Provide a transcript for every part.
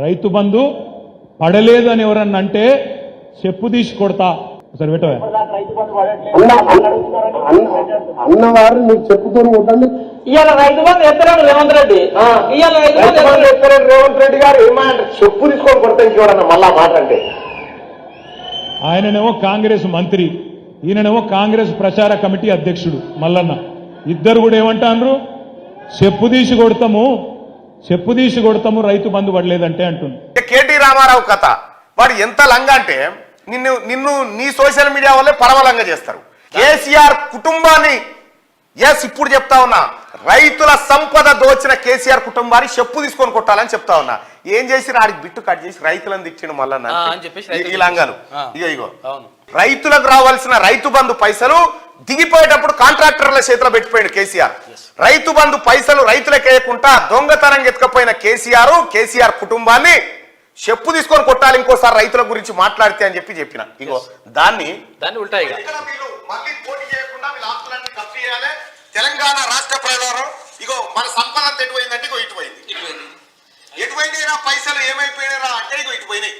రైతు బంధు పడలేదని ఎవరన్నా అంటే చెప్పు తీసి కొడతా. సరే పెట్టవా అన్నవారు నీకు చెప్పుతూ ఉండండి. ఇవాళ రైతు బంధు ఎత్తలేడు రేవంత్ రెడ్డి. ఇవాళ రైతు బంధు ఎత్తలేడు రేవంత్ రెడ్డి గారు ఏమంటారు? చెప్పు తీసుకొని కొడతా ఇంకోడన్నా మళ్ళా మాట అంటే. ఆయననేమో కాంగ్రెస్ మంత్రి, ఈయననేమో కాంగ్రెస్ ప్రచార కమిటీ అధ్యక్షుడు మల్లన్న. ఇద్దరు కూడా ఏమంటారు? చెప్పు తీసి కొడతాము రైతు బంధు పడలేదంటే అంటుంది. కేటీ రామారావు కథ వాడు ఎంత లంగా అంటే నిన్ను నీ సోషల్ మీడియా వల్లే పరమలంగా చేస్తారు. కేసీఆర్ కుటుంబాన్ని ఇప్పుడు చెప్తా ఉన్నా, రైతుల సంపద దోచిన కేసీఆర్ కుటుంబాన్ని చెప్పు తీసుకొని కొట్టాలని చెప్తా ఉన్నా. ఏం చేసి ఆడికి బిట్టు కట్ చేసి రైతులను తెచ్చిండు మళ్ళా ఈ లంగాలు. ఇగో రైతులకు రావాల్సిన రైతు బంధు పైసలు దిగిపోయేటప్పుడు కాంట్రాక్టర్ల చేతిలో పెట్టిపోయాడు కేసీఆర్. రైతు బంధు పైసలు రైతులకు వేయకుండా దొంగతనంగా ఎత్తుకపోయిన కేసీఆర్ కుటుంబాన్ని చెప్పు తీసుకొని కొట్టాలి ఇంకోసారి రైతుల గురించి మాట్లాడితే అని చెప్పిన. ఇగో దాన్ని ఉంటాయి. తెలంగాణ రాష్ట్ర ప్రజలు ఇగో మన సంపద ఎటుపోయిందంటే ఇగో ఎటుపోయింది పైసలు ఏమైపోయినా అంటే ఇగో ఇటుపోయినాయి.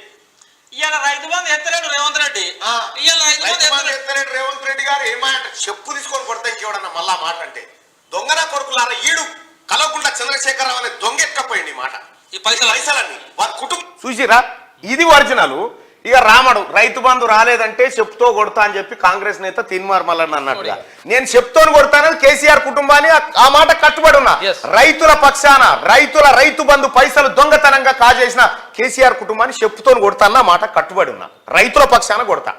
ఇవాళ రైతు బంధు ఎత్తలేడు రేవంత్ రెడ్డి. ఎత్తలేడు రేవంత్ రెడ్డి గారు ఏమంటే చెప్పు తీసుకొని కొడతా ఇంకేవడన్నా మళ్ళా మాట అంటే. దొంగన కొడుకులారా ఈడు కలవకుండా చంద్రశేఖరరావు అనే దొంగ ఎక్కపోయింది ఈ మాట. ఈ పైసలన్నీ వారి కుటుంబం చూసిరా. ఇది ఒరిజినల్. ఇక రామడు రైతు బంధు రాలేదంటే చెప్తో కొడతా అని చెప్పి కాంగ్రెస్ నేత తిన్మార్ మల్లన్న అన్నట్టుగా నేను చెప్తోని కొడతానని కేసీఆర్ కుటుంబాన్ని ఆ మాట కట్టుబడి ఉన్నా. రైతుల పక్షాన రైతు బంధు పైసలు దొంగతనంగా కాజేసిన కేసీఆర్ కుటుంబాన్ని చెప్తోని కొడతానన్న మాట కట్టుబడి ఉన్నా. రైతుల పక్షాన కొడతా.